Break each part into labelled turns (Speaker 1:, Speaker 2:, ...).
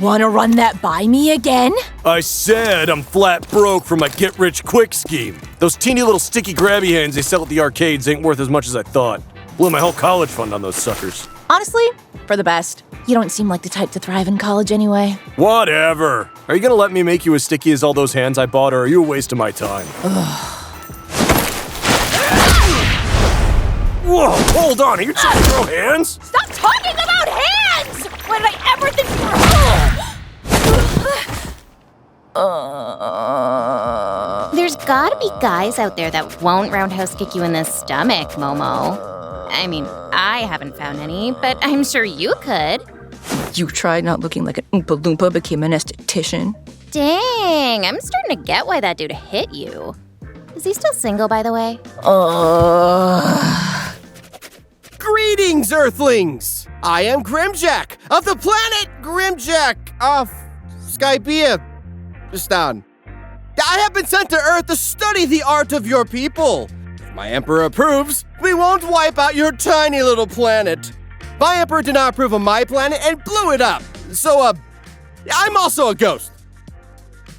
Speaker 1: Wanna run that by me again?
Speaker 2: I said I'm flat broke from my get-rich-quick scheme. Those teeny little sticky grabby hands they sell at the arcades ain't worth as much as I thought. Blew my whole college fund on those suckers.
Speaker 1: Honestly, for the best. You don't seem like the type to thrive in college anyway.
Speaker 2: Whatever. Are you gonna let me make you as sticky as all those hands I bought, or are you a waste of my time? Whoa, hold on, are you trying to throw hands?
Speaker 1: Stop talking about hands! When did I ever think you were...
Speaker 3: There's gotta be guys out there that won't roundhouse kick you in the stomach, Momo. I mean, I haven't found any, but I'm sure you could.
Speaker 1: You tried not looking like an Oompa Loompa, became an esthetician.
Speaker 3: Dang, I'm starting to get why that dude hit you. Is he still single, by the way?
Speaker 4: Greetings, Earthlings! I am Grimmjack of the planet Grimmjack of Skybia. I have been sent to Earth to study the art of your people. If my Emperor approves, we won't wipe out your tiny little planet. My Emperor did not approve of my planet and blew it up. So, I'm also a ghost.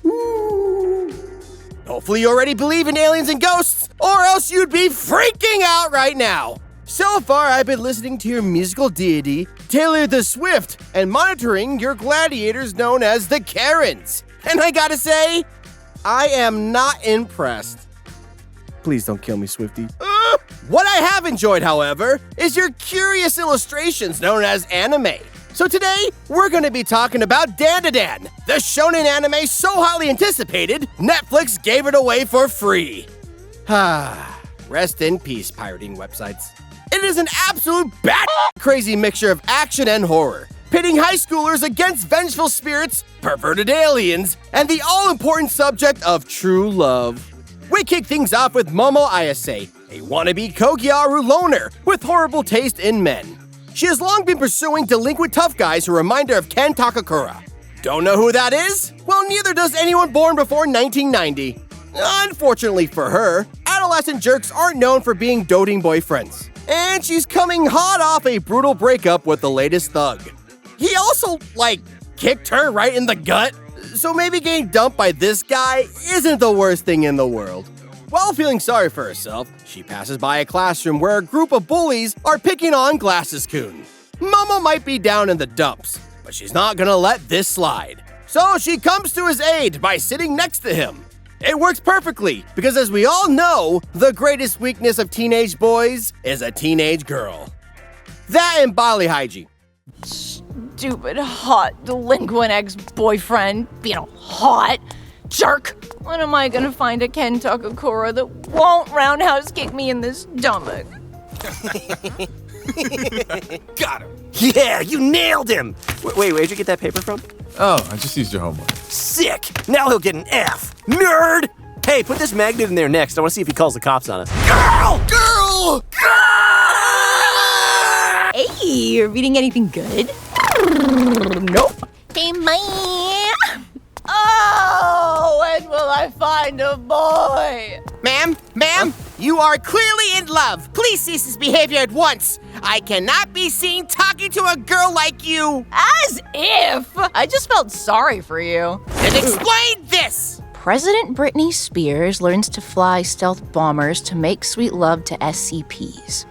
Speaker 4: Ooh. Hopefully you already believe in aliens and ghosts, or else you'd be freaking out right now. So far, I've been listening to your musical deity, Taylor the Swift, and monitoring your gladiators known as the Karens. And I gotta say, I am not impressed. Please don't kill me, Swifty. What I have enjoyed, however, is your curious illustrations known as anime. So today, we're gonna be talking about DanDaDan, the shonen anime so highly anticipated, Netflix gave it away for free. Rest in peace, pirating websites. It is an absolute crazy mixture of action and horror, pitting high schoolers against vengeful spirits, perverted aliens, and the all-important subject of true love. We kick things off with Momo Ayase, a wannabe Kogyaru loner with horrible taste in men. She has long been pursuing delinquent tough guys who remind her of Ken Takakura. Don't know who that is? Well, neither does anyone born before 1990. Unfortunately for her, adolescent jerks aren't known for being doting boyfriends. And she's coming hot off a brutal breakup with the latest thug. He also, kicked her right in the gut. So maybe getting dumped by this guy isn't the worst thing in the world. While feeling sorry for herself, she passes by a classroom where a group of bullies are picking on Glasses-kun. Momo might be down in the dumps, but she's not gonna let this slide. So she comes to his aid by sitting next to him. It works perfectly, because as we all know, the greatest weakness of teenage boys is a teenage girl. That and bodily hygiene.
Speaker 1: Stupid, hot, delinquent ex-boyfriend. Being a hot jerk. When am I gonna find a Ken Takakura that won't roundhouse kick me in the stomach?
Speaker 2: Got him! Yeah, you nailed him!
Speaker 5: Wait, where'd you get that paper from?
Speaker 6: Oh, I just used your homework.
Speaker 2: Sick! Now he'll get an F! Nerd!
Speaker 5: Hey, put this magnet in there next. I want to see if he calls the cops on us.
Speaker 2: Girl! Girl!
Speaker 1: Hey, you're reading anything good? Nope.
Speaker 3: Hey, man.
Speaker 1: Oh, when will I find a boy?
Speaker 4: Ma'am, you are clearly in love. Please cease this behavior at once. I cannot be seen talking to a girl like you.
Speaker 1: As if! I just felt sorry for you.
Speaker 4: Then explain this.
Speaker 1: President Britney Spears learns to fly stealth bombers to make sweet love to SCPs.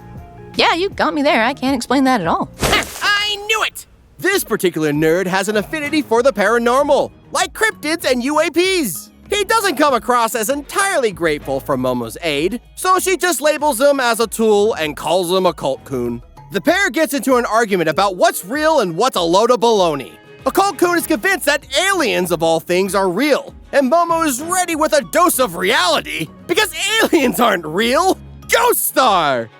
Speaker 1: Yeah, you got me there. I can't explain that at all.
Speaker 4: I knew it! This particular nerd has an affinity for the paranormal, like cryptids and UAPs. He doesn't come across as entirely grateful for Momo's aid, so she just labels him as a tool and calls him a cult-kun. The pair gets into an argument about what's real and what's a load of baloney. A cult-kun is convinced that aliens, of all things, are real, and Momo is ready with a dose of reality, because aliens aren't real! Ghost Star!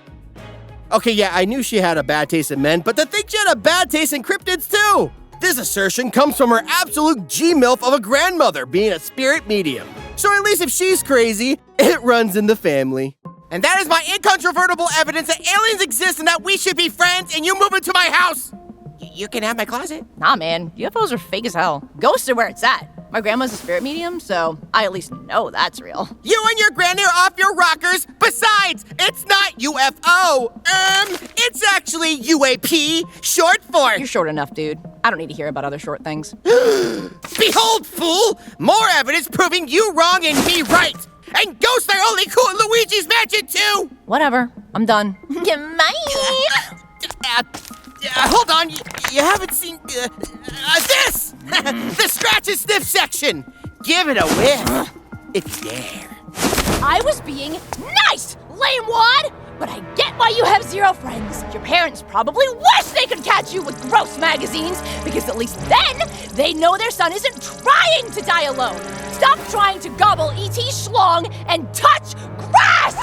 Speaker 4: Okay, yeah, I knew she had a bad taste in men, but to think she had a bad taste in cryptids too! This assertion comes from her absolute G-MILF of a grandmother being a spirit medium. So at least if she's crazy, it runs in the family. And that is my incontrovertible evidence that aliens exist and that we should be friends, and you move into my house! You can have my closet.
Speaker 1: Nah, man. UFOs are fake as hell. Ghosts are where it's at. My grandma's a spirit medium, so I at least know that's real.
Speaker 4: You and your granny are off your rockers. Besides, it's not UFO. It's actually UAP, short for...
Speaker 1: You're short enough, dude. I don't need to hear about other short things.
Speaker 4: Behold, fool! More evidence proving you wrong and me right! And ghosts are only cool in Luigi's Mansion too!
Speaker 1: Whatever. I'm done.
Speaker 4: Hold on, you haven't seen this! The scratch and sniff section! Give it a whiff, if you dare.
Speaker 1: I was being nice, lame wad! But I get why you have zero friends. Your parents probably wish they could catch you with gross magazines, because at least then they know their son isn't trying to die alone. Stop trying to gobble E.T. schlong and touch grass!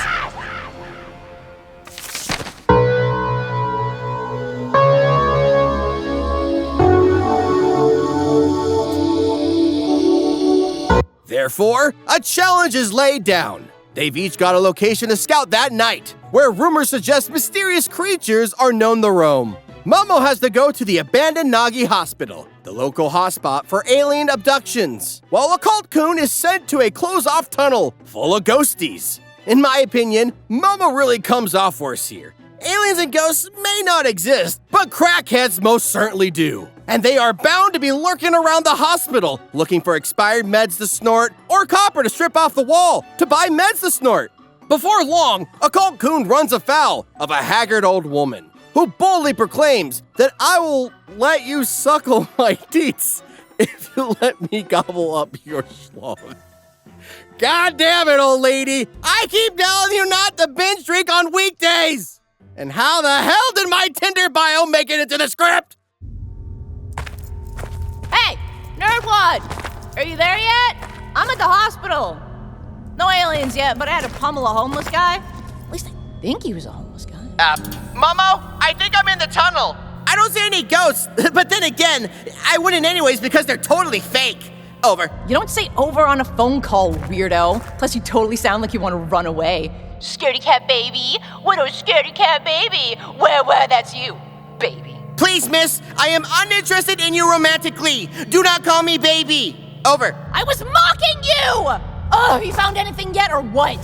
Speaker 4: Therefore, a challenge is laid down. They've each got a location to scout that night, where rumors suggest mysterious creatures are known to roam. Momo has to go to the abandoned Nagi Hospital, the local hotspot for alien abductions, while Okarun is sent to a closed-off tunnel full of ghosties. In my opinion, Momo really comes off worse here. Aliens and ghosts may not exist, but crackheads most certainly do. And they are bound to be lurking around the hospital, looking for expired meds to snort or copper to strip off the wall to buy meds to snort. Before long, Okarun runs afoul of a haggard old woman who boldly proclaims that I will let you suckle my teats if you let me gobble up your schlong. God damn it, old lady! I keep telling you not to binge drink on weekdays! And how the hell did my Tinder bio make it into the script?
Speaker 1: Hey, Nerdwad! Are you there yet? I'm at the hospital. No aliens yet, but I had to pummel a homeless guy. At least I think he was a homeless guy.
Speaker 4: Momo, I think I'm in the tunnel. I don't see any ghosts, but then again, I wouldn't anyways because they're totally fake. Over.
Speaker 1: You don't say over on a phone call, weirdo. Plus, you totally sound like you want to run away. Scaredy cat baby? What a scaredy cat baby? Where, that's you, baby.
Speaker 4: Please, miss, I am uninterested in you romantically. Do not call me baby. Over.
Speaker 1: I was mocking you! Oh, you found anything yet or what?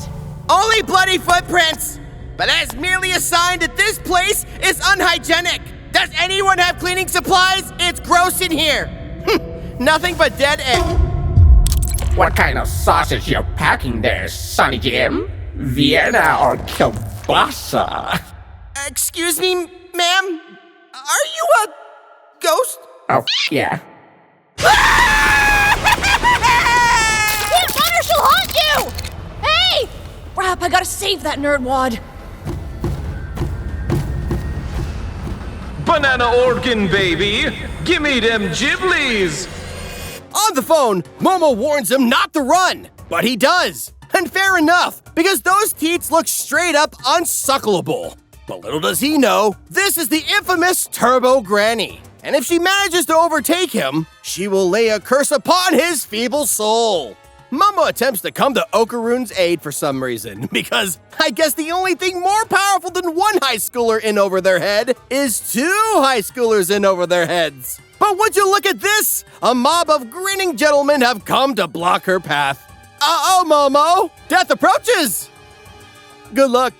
Speaker 4: Only bloody footprints. But that's merely a sign that this place is unhygienic. Does anyone have cleaning supplies? It's gross in here. Nothing but dead egg.
Speaker 6: What kind of sausage you're packing there, Sonny Jim? Vienna or kielbasa?
Speaker 4: Excuse me, ma'am? Are you a ghost?
Speaker 6: Oh, yeah.
Speaker 1: Can't run or she'll haunt you! Hey! Crap, I gotta save that nerdwad.
Speaker 7: Banana organ, baby! Gimme them Ghiblies!
Speaker 4: On the phone, Momo warns him not to run, but he does. And fair enough, because those teats look straight up unsuckleable. But little does he know, this is the infamous Turbo Granny. And if she manages to overtake him, she will lay a curse upon his feeble soul. Momo attempts to come to Okarun's aid for some reason, because I guess the only thing more powerful than one high schooler in over their head is two high schoolers in over their heads. But would you look at this? A mob of grinning gentlemen have come to block her path. Uh-oh, Momo! Death approaches! Good luck.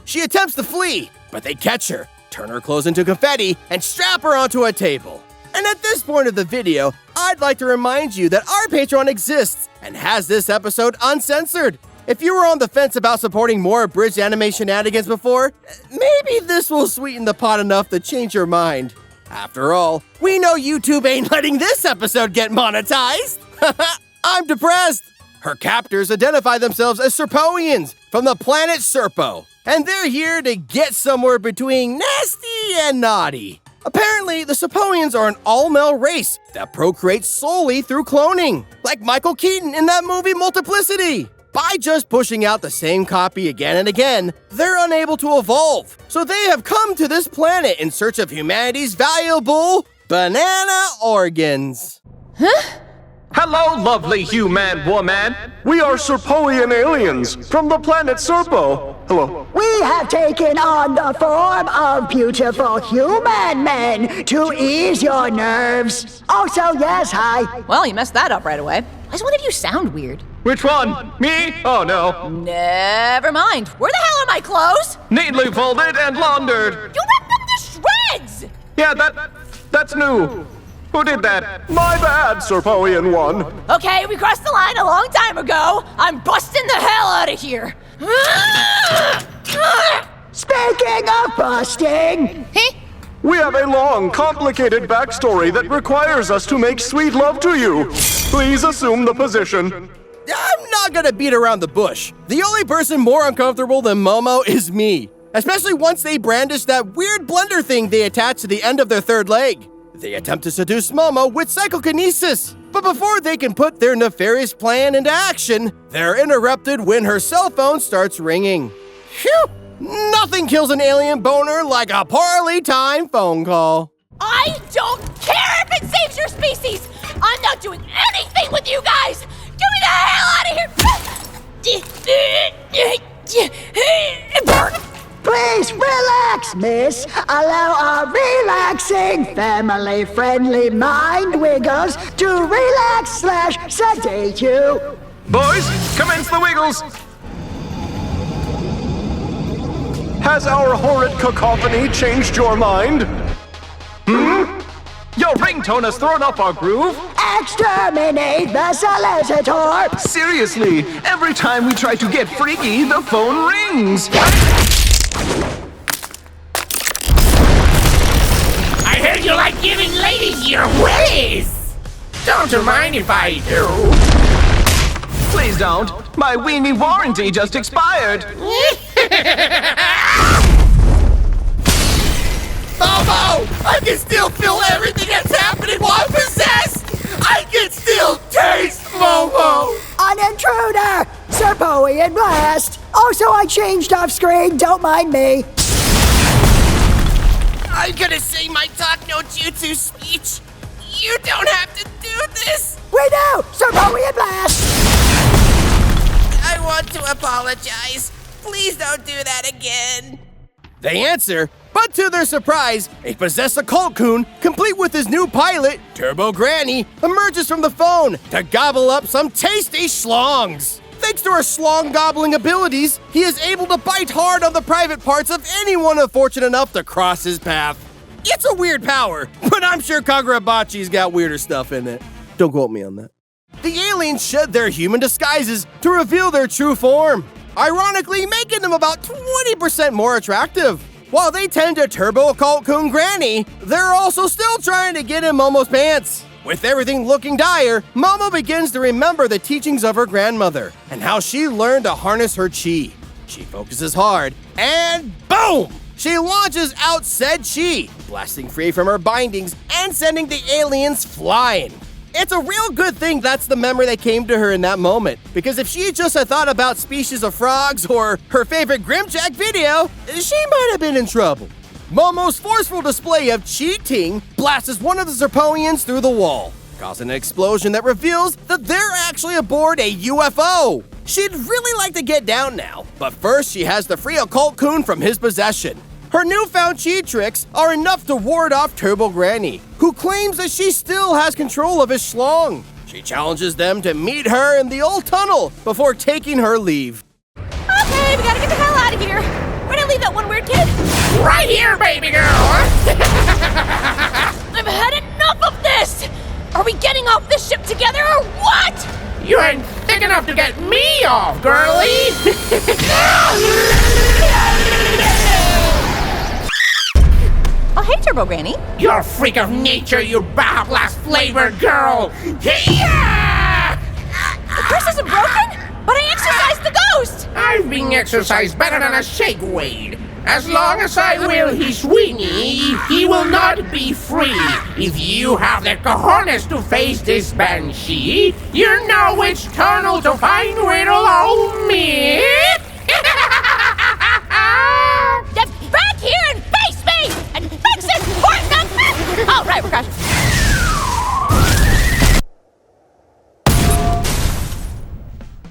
Speaker 4: She attempts to flee, but they catch her, turn her clothes into confetti, and strap her onto a table. And at this point of the video, I'd like to remind you that our Patreon exists and has this episode uncensored. If you were on the fence about supporting more abridged anime shenanigans before, maybe this will sweeten the pot enough to change your mind. After all, we know YouTube ain't letting this episode get monetized. I'm depressed. Her captors identify themselves as Serpoians from the planet Serpo, and they're here to get somewhere between nasty and naughty. Apparently, the Serpoians are an all-male race that procreates solely through cloning, like Michael Keaton in that movie Multiplicity. By just pushing out the same copy again and again, they're unable to evolve. So they have come to this planet in search of humanity's valuable banana organs.
Speaker 1: Huh?
Speaker 7: Hello, lovely human woman! We are Serpoian aliens from the planet Serpo. Hello.
Speaker 8: We have taken on the form of beautiful human men to ease your nerves. Also, yes, hi.
Speaker 1: Well, you messed that up right away. I just wanted you to sound weird.
Speaker 7: Which one? Me? Oh no.
Speaker 1: Never mind. Where the hell are my clothes?
Speaker 7: Neatly folded and laundered.
Speaker 1: You ripped them to shreds!
Speaker 7: Yeah, that's new. Who did that? My bad, Serpoian one.
Speaker 1: Okay, we crossed the line a long time ago. I'm busting the hell out of here.
Speaker 8: Speaking of busting,
Speaker 7: We have a long, complicated backstory that requires us to make sweet love to you. Please assume the position.
Speaker 4: I'm not gonna beat around the bush. The only person more uncomfortable than Momo is me. Especially once they brandish that weird blender thing they attach to the end of their third leg. They attempt to seduce Momo with psychokinesis. But before they can put their nefarious plan into action, they're interrupted when her cell phone starts ringing. Phew! Nothing kills an alien boner like a poorly timed phone call.
Speaker 1: I don't care if it saves your species. I'm not doing anything with you guys. Get me the hell out of here.
Speaker 8: please relax, miss. Allow our relaxing, family-friendly mind wiggles to relax/sedate you.
Speaker 7: Boys, commence the wiggles. Has our horrid cacophony changed your mind? Your ringtone has thrown off our groove.
Speaker 8: Exterminate the solicitor.
Speaker 7: Seriously, every time we try to get freaky, the phone rings.
Speaker 6: I heard you like giving ladies your willies. Don't you mind if I do?
Speaker 7: Please don't. My weenie warranty just expired.
Speaker 4: Momo! I can still feel everything that's happening while I'm possessed! I can still taste Momo!
Speaker 8: An intruder! Serpoian blast! Also, I changed off screen, don't mind me.
Speaker 4: I'm gonna say my talk no jutsu speech. You don't have to do this!
Speaker 8: We do! Serpoian blast!
Speaker 4: I want to apologize. Please don't do that again. They answer, but to their surprise, a possessed occult-kun, complete with his new pilot, Turbo Granny, emerges from the phone to gobble up some tasty schlongs. Thanks to her schlong gobbling abilities, he is able to bite hard on the private parts of anyone unfortunate enough to cross his path. It's a weird power, but I'm sure Kagurabachi's got weirder stuff in it. Don't quote me on that. The aliens shed their human disguises to reveal their true form, ironically making them about 20% more attractive. While they tend to turbo occult-kun Granny, they're also still trying to get in Momo's pants. With everything looking dire, Momo begins to remember the teachings of her grandmother and how she learned to harness her chi. She focuses hard, and boom! She launches out said chi, blasting free from her bindings and sending the aliens flying. It's a real good thing that's the memory that came to her in that moment, because if she just had thought about species of frogs or her favorite Grimmjack video, she might have been in trouble. Momo's forceful display of cheating blasts one of the Serpoians through the wall, causing an explosion that reveals that they're actually aboard a UFO. She'd really like to get down now, but first she has to free occult-kun from his possession. Her newfound chi tricks are enough to ward off Turbo Granny, who claims that she still has control of his schlong. She challenges them to meet her in the old tunnel before taking her leave.
Speaker 1: Okay, we gotta get the hell out of here. Where'd I leave that one weird kid?
Speaker 6: Right here, baby girl.
Speaker 1: I've had enough of this! Are we getting off this ship together or what?
Speaker 6: You ain't thick enough to get me off, girlie.
Speaker 1: Oh, hey, Turbo Granny.
Speaker 6: You're a freak of nature, you Baja Blast flavored girl. Yeah!
Speaker 1: The curse isn't broken, but I exorcised the ghost!
Speaker 6: I've been exercised better than a shake weight. As long as I will his weenie, he will not be free. If you have the cojones to face this banshee, you know which tunnel to find with old me.
Speaker 1: Get back here and face me! And fix it for them! Oh, right, we're crashing.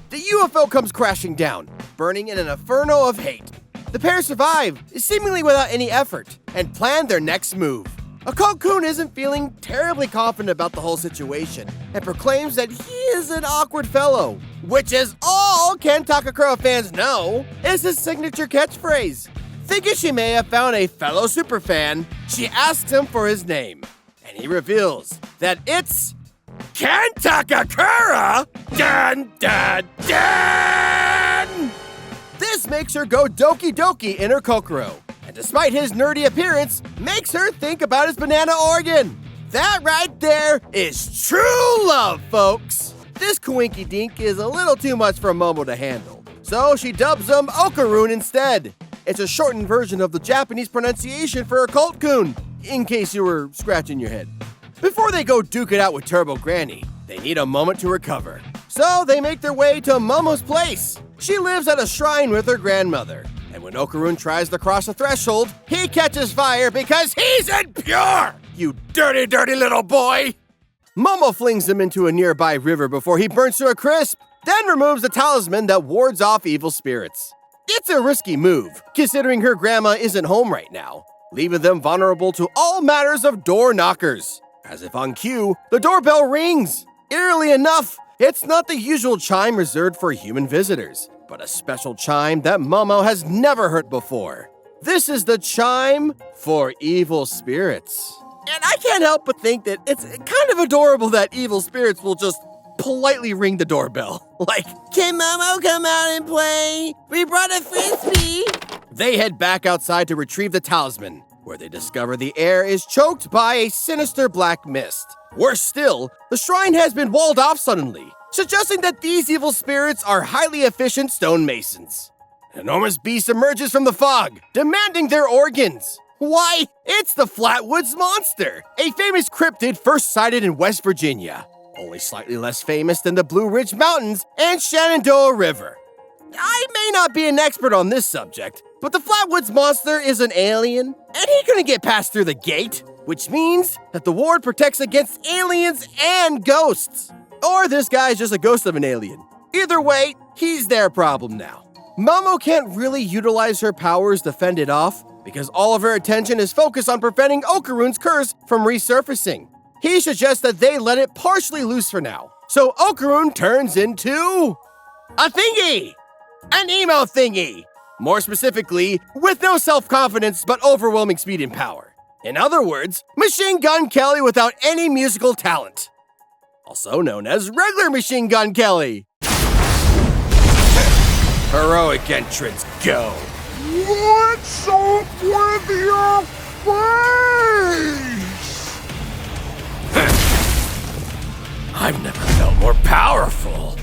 Speaker 4: The UFO comes crashing down, burning in an inferno of hate. The pair survive, seemingly without any effort, and plan their next move. Occult-kun isn't feeling terribly confident about the whole situation, and proclaims that he is an awkward fellow, which, as all Ken Takakura fans know, is his signature catchphrase. Thinking she may have found a fellow superfan, she asks him for his name, and he reveals that it's Kentakakura DanDaDan! This makes her go doki doki in her Kokoro, and despite his nerdy appearance, makes her think about his banana organ. That right there is true love, folks. This Kawinky Dink is a little too much for Momo to handle, so she dubs him Okarun instead. It's a shortened version of the Japanese pronunciation for Occult-kun, in case you were scratching your head. Before they go duke it out with Turbo Granny, they need a moment to recover. So they make their way to Momo's place. She lives at a shrine with her grandmother. And when Okarun tries to cross the threshold, he catches fire because he's impure! You dirty, dirty little boy! Momo flings him into a nearby river before he burns to a crisp, then removes the talisman that wards off evil spirits. It's a risky move, considering her grandma isn't home right now, leaving them vulnerable to all matters of door knockers. As if on cue, the doorbell rings. Eerily enough, it's not the usual chime reserved for human visitors, but a special chime that Momo has never heard before. This is the chime for evil spirits. And I can't help but think that it's kind of adorable that evil spirits will just politely ring the doorbell. Like, can Momo come out and play? We brought a frisbee. They head back outside to retrieve the talisman, where they discover the air is choked by a sinister black mist. Worse still, the shrine has been walled off suddenly, suggesting that these evil spirits are highly efficient stonemasons. An enormous beast emerges from the fog, demanding their organs. Why, it's the Flatwoods monster, a famous cryptid first sighted in West Virginia, only slightly less famous than the Blue Ridge Mountains and Shenandoah River. I may not be an expert on this subject, but the Flatwoods monster is an alien, and he couldn't get past through the gate, which means that the ward protects against aliens and ghosts. Or this guy's just a ghost of an alien. Either way, he's their problem now. Momo can't really utilize her powers to fend it off, because all of her attention is focused on preventing Okarun's curse from resurfacing. He suggests that they let it partially loose for now, so Okarun turns into a thingy! An emo thingy! More specifically, with no self-confidence but overwhelming speed and power. In other words, Machine Gun Kelly without any musical talent. Also known as regular Machine Gun Kelly. Heroic entrance, go!
Speaker 9: What's up with your face?
Speaker 4: I've never felt more powerful.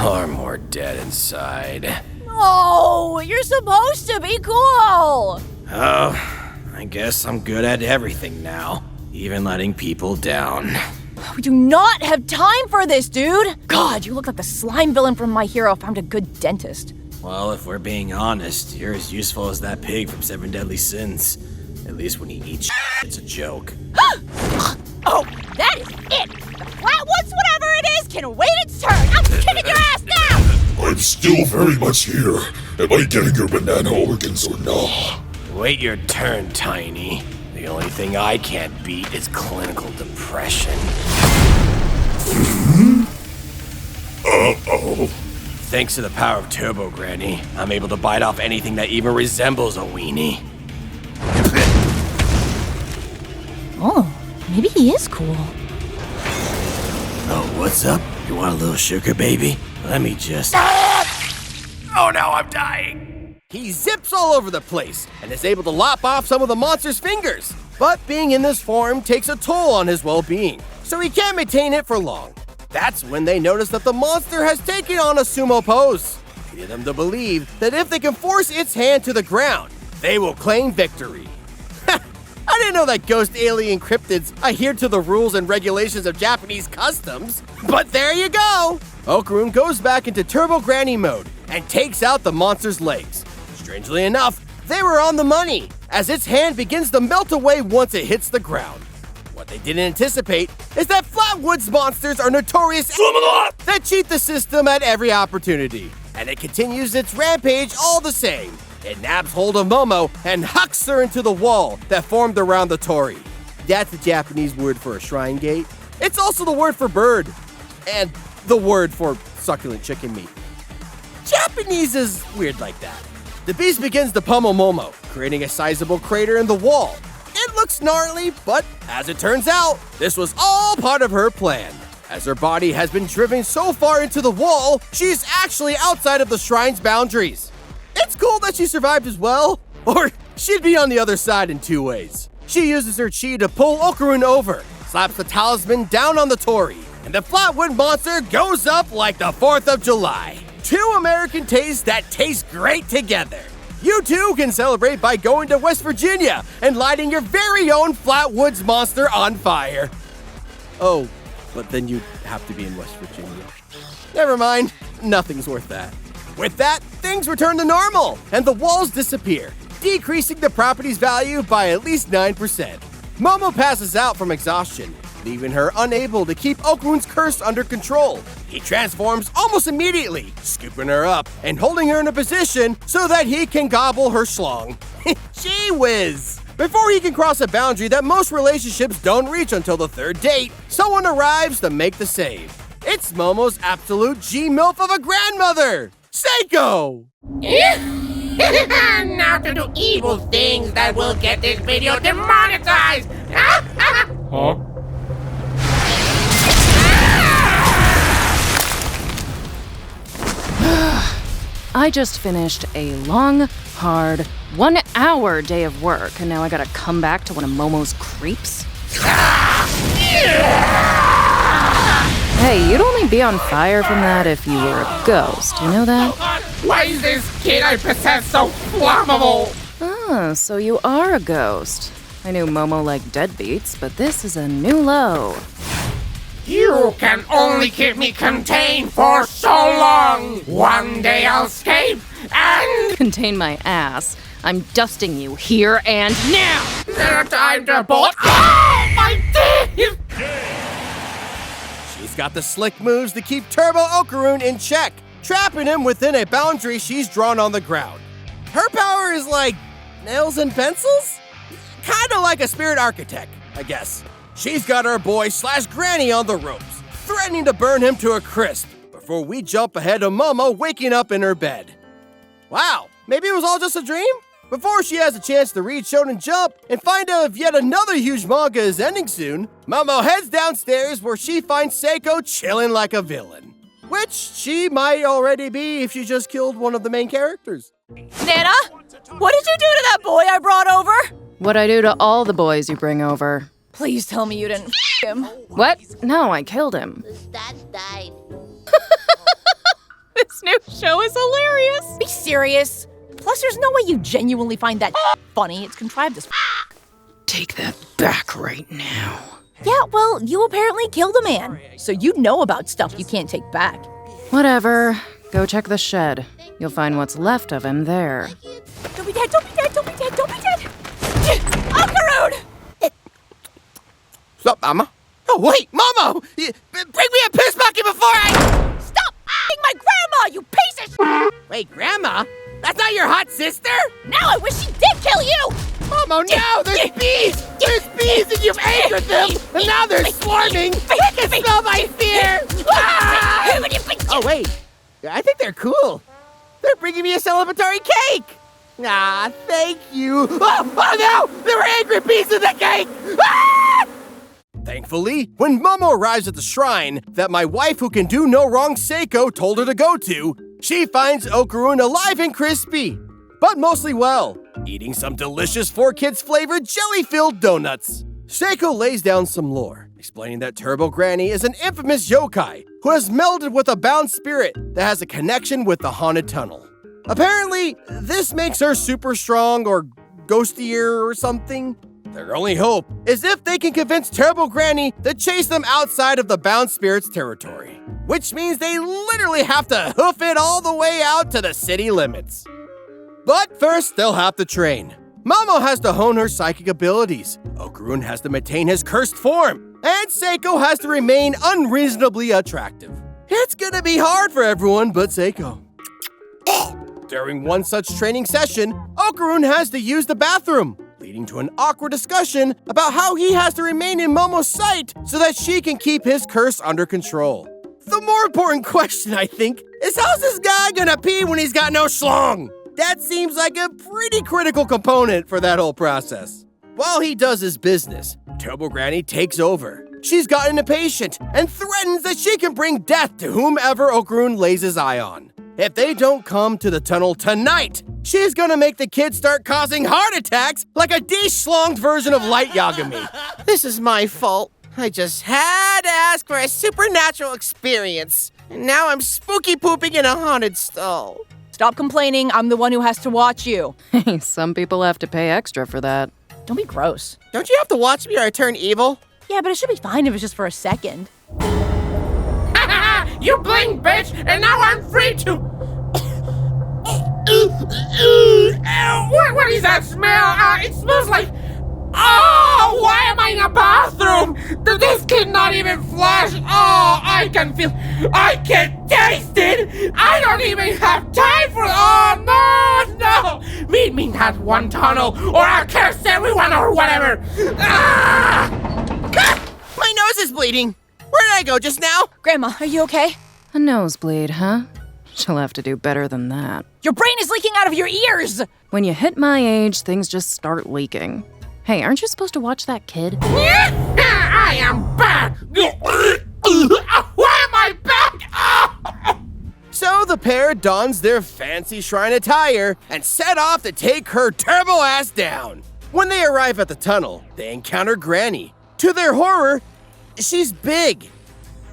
Speaker 4: Or more dead inside.
Speaker 1: Oh, you're supposed to be cool!
Speaker 4: Oh, I guess I'm good at everything now. Even letting people down.
Speaker 1: We do not have time for this, dude! God, you look like the slime villain from My Hero found a good dentist.
Speaker 4: Well, if we're being honest, you're as useful as that pig from Seven Deadly Sins. At least when he eats it's a joke.
Speaker 1: Oh, that is it! The Flatwoods, whatever it is, can wait its turn! I'm kicking your ass now!
Speaker 9: I'm still very much here. Am I getting your banana organs or not?
Speaker 4: Wait your turn, Tiny. The only thing I can't beat is clinical depression.
Speaker 9: Uh-oh.
Speaker 4: Thanks to the power of Turbo Granny, I'm able to bite off anything that even resembles a weenie.
Speaker 1: Oh, maybe he is cool.
Speaker 4: Oh, what's up? You want a little sugar, baby? Let me just... Oh no, I'm dying! He zips all over the place and is able to lop off some of the monster's fingers. But being in this form takes a toll on his well-being, so he can't maintain it for long. That's when they notice that the monster has taken on a sumo pose, leading them to believe that if they can force its hand to the ground, they will claim victory. I didn't know that ghost alien cryptids adhere to the rules and regulations of Japanese customs, but there you go! Okarun goes back into Turbo Granny mode and takes out the monster's legs. Strangely enough, they were on the money, as its hand begins to melt away once it hits the ground. What they didn't anticipate is that Flatwoods monsters are notorious that cheat the system at every opportunity, and it continues its rampage all the same. It nabs hold of Momo and hucks her into the wall that formed around the torii. That's the Japanese word for a shrine gate. It's also the word for bird, and the word for succulent chicken meat. Japanese is weird like that. The beast begins to pummel Momo, creating a sizable crater in the wall. It looks gnarly, but as it turns out, this was all part of her plan. As her body has been driven so far into the wall, she's actually outside of the shrine's boundaries. It's cool that she survived as well, or she'd be on the other side in 2 ways. She uses her chi to pull Okarun over, slaps the talisman down on the Torii, and the Flatwood monster goes up like the 4th of July. 2 American tastes that taste great together. You too can celebrate by going to West Virginia and lighting your very own Flatwoods monster on fire. Oh, but then you'd have to be in West Virginia. Never mind, nothing's worth that. With that, things return to normal, and the walls disappear, decreasing the property's value by at least 9%. Momo passes out from exhaustion, leaving her unable to keep Okarun's curse under control. He transforms almost immediately, scooping her up and holding her in a position so that he can gobble her schlong. Gee whiz! Before he can cross a boundary that most relationships don't reach until the 3rd date, someone arrives to make the save. It's Momo's absolute G-MILF of a grandmother, Seiko!
Speaker 6: Now to do evil things that will get this video demonetized! Huh?
Speaker 10: I just finished a long, hard, 1-hour day of work, and now I gotta come back to one of Momo's creeps? Hey, you'd only be on fire from that if you were a ghost, you know that?
Speaker 6: Why is this kid I possess so flammable?
Speaker 10: Ah, so you are a ghost. I knew Momo liked deadbeats, but this is a new low.
Speaker 6: You can only keep me contained for so long! One day I'll escape and...
Speaker 10: Contain my ass. I'm dusting you here and now!
Speaker 6: There's time to bolt. Oh, my teeth!
Speaker 4: She's got the slick moves to keep Turbo Okarun in check, trapping him within a boundary she's drawn on the ground. Her power is like nails and pencils? Kinda like a spirit architect, I guess. She's got her boy / Granny on the ropes, threatening to burn him to a crisp before we jump ahead of Momo waking up in her bed. Wow, maybe it was all just a dream? Before she has a chance to read Shonen Jump and find out if yet another huge manga is ending soon, Momo heads downstairs where she finds Seiko chilling like a villain. Which she might already be if she just killed one of the main characters.
Speaker 1: Nana, what did you do to that boy I brought over?
Speaker 10: What'd I do to all the boys you bring over?
Speaker 1: Please tell me you didn't him.
Speaker 10: What? No, I killed him.
Speaker 3: Dad died.
Speaker 1: This new show is hilarious. Be serious. Plus, there's no way you genuinely find that funny. It's contrived as
Speaker 10: Take that back right now.
Speaker 1: Yeah, well, you apparently killed a man. So you know about stuff you can't take back.
Speaker 10: Whatever. Go check the shed. You'll find what's left of him there.
Speaker 1: Don't be dead, don't be dead, don't be dead, don't be dead. Okarun!
Speaker 4: Stop, Mama. Oh, wait, Momo! Bring me a piss bucket before I...
Speaker 1: Stop f***ing my grandma, you piece of shit!
Speaker 4: Wait, Grandma? That's not your hot sister?
Speaker 1: Now I wish she did kill you!
Speaker 4: Momo, no! There's bees! There's bees and you've angered them! And now they're swarming! I can smell my fear! Ah! Oh, wait. I think they're cool. They're bringing me a celebratory cake! Ah, thank you. Oh no! There were angry bees in the cake! Ah! Thankfully, when Momo arrives at the shrine that my wife who can do no wrong Seiko told her to go to, she finds Okarun alive and crispy, but mostly well, eating some delicious 4Kids-flavored jelly-filled donuts. Seiko lays down some lore, explaining that Turbo Granny is an infamous yokai who has melded with a bound spirit that has a connection with the haunted tunnel. Apparently, this makes her super strong or ghostier or something. Their only hope is if they can convince Turbo Granny to chase them outside of the bound spirit's territory, which means they literally have to hoof it all the way out to the city limits. But first, they'll have to train. Momo has to hone her psychic abilities, Okarun has to maintain his cursed form, and Seiko has to remain unreasonably attractive. It's gonna be hard for everyone but Seiko. During one such training session, Okarun has to use the bathroom, leading to an awkward discussion about how he has to remain in Momo's sight so that she can keep his curse under control. The more important question, I think, is how's this guy gonna pee when he's got no schlong? That seems like a pretty critical component for that whole process. While he does his business, Turbo Granny takes over, she's gotten impatient and threatens that she can bring death to whomever Okarun lays his eye on. If they don't come to the tunnel tonight, she's gonna make the kids start causing heart attacks like a de-schlonged version of Light Yagami.
Speaker 11: This is my fault. I just had to ask for a supernatural experience. And now I'm spooky pooping in a haunted stall.
Speaker 1: Stop complaining, I'm the one who has to watch you.
Speaker 10: Hey, some people have to pay extra for that.
Speaker 1: Don't be gross.
Speaker 11: Don't you have to watch me or I turn evil?
Speaker 1: Yeah, but it should be fine if it's just for a second.
Speaker 6: You blinked, bitch, and now I'm free to. What is that smell? It smells like. Oh, why am I in a bathroom? This kid not even flush. Oh, I can taste it. I don't even have time for. Oh no. Meet me in that one tunnel, or I'll curse everyone or whatever.
Speaker 11: My nose is bleeding. Where did I go just now?
Speaker 1: Grandma, are you okay?
Speaker 10: A nosebleed, huh? She'll have to do better than that.
Speaker 1: Your brain is leaking out of your ears!
Speaker 10: When you hit my age, things just start leaking. Hey, aren't you supposed to watch that kid?
Speaker 6: I am back! Why am I back?
Speaker 4: So the pair dons their fancy shrine attire and set off to take her turbo ass down. When they arrive at the tunnel, they encounter Granny. To their horror, she's big.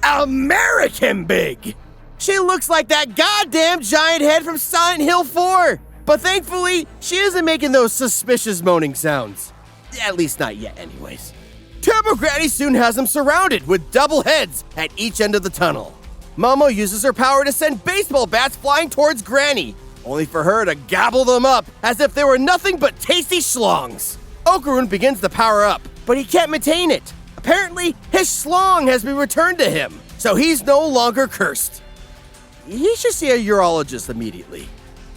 Speaker 4: American big. She looks like that goddamn giant head from Silent Hill 4. But thankfully, she isn't making those suspicious moaning sounds. At least not yet, anyways. Turbo Granny soon has them surrounded with double heads at each end of the tunnel. Momo uses her power to send baseball bats flying towards Granny, only for her to gobble them up as if they were nothing but tasty schlongs. Okarun begins to power up, but he can't maintain it. Apparently, his schlong has been returned to him, so he's no longer cursed. He should see a urologist immediately.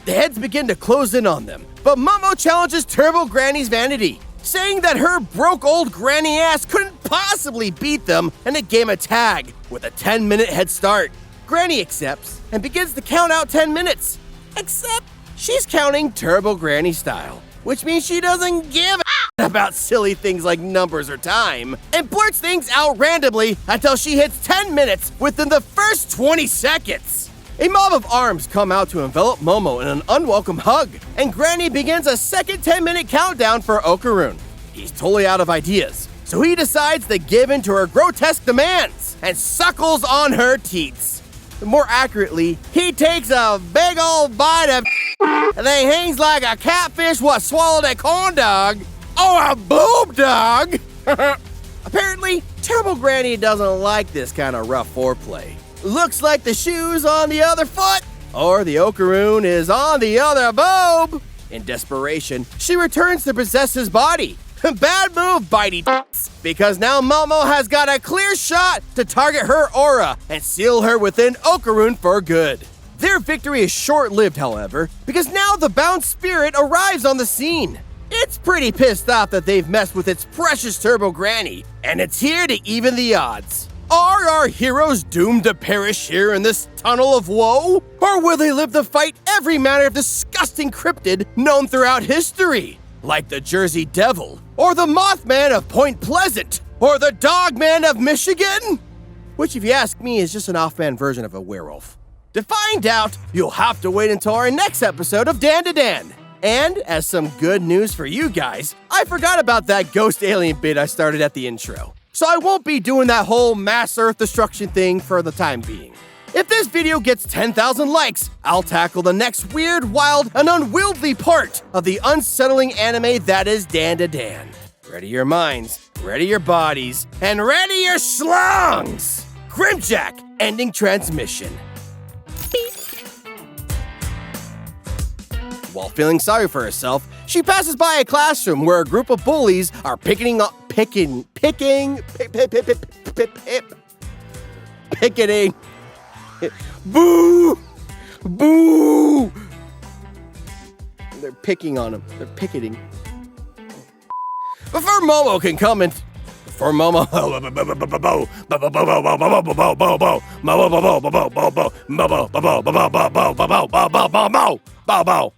Speaker 4: The heads begin to close in on them, but Momo challenges Turbo Granny's vanity, saying that her broke old granny ass couldn't possibly beat them in a game of tag with a 10-minute head start. Granny accepts and begins to count out 10 minutes, except she's counting Turbo Granny style, which means she doesn't give a about silly things like numbers or time, and blurts things out randomly until she hits 10 minutes within the first 20 seconds. A mob of arms come out to envelop Momo in an unwelcome hug, and Granny begins a second 10-minute countdown for Okarun. He's totally out of ideas, so he decides to give in to her grotesque demands and suckles on her teats. More accurately, he takes a big old bite of and then hangs like a catfish what swallowed a corn dog. Oh, a boob dog! Apparently, Turbo Granny doesn't like this kind of rough foreplay. Looks like the shoe's on the other foot, or the Okarun is on the other boob. In desperation, she returns to possess his body. Bad move, bitey because now Momo has got a clear shot to target her aura and seal her within Okarun for good. Their victory is short-lived, however, because now the bound spirit arrives on the scene. It's pretty pissed off that they've messed with its precious Turbo Granny, and it's here to even the odds. Are our heroes doomed to perish here in this tunnel of woe? Or will they live to fight every manner of disgusting cryptid known throughout history? Like the Jersey Devil, or the Mothman of Point Pleasant, or the Dogman of Michigan? Which, if you ask me, is just an off-man version of a werewolf. To find out, you'll have to wait until our next episode of DanDaDan. And as some good news for you guys, I forgot about that ghost alien bit I started at the intro. So I won't be doing that whole mass Earth destruction thing for the time being. If this video gets 10,000 likes, I'll tackle the next weird, wild, and unwieldy part of the unsettling anime that is DanDaDan. Ready your minds, ready your bodies, and ready your schlongs! Grimmjack, ending transmission. While feeling sorry for herself, she passes by a classroom where a group of bullies are picketing. Boo! Boo! They're picking on him. They're picketing. Before Momo can come and... Before Momo... Bow.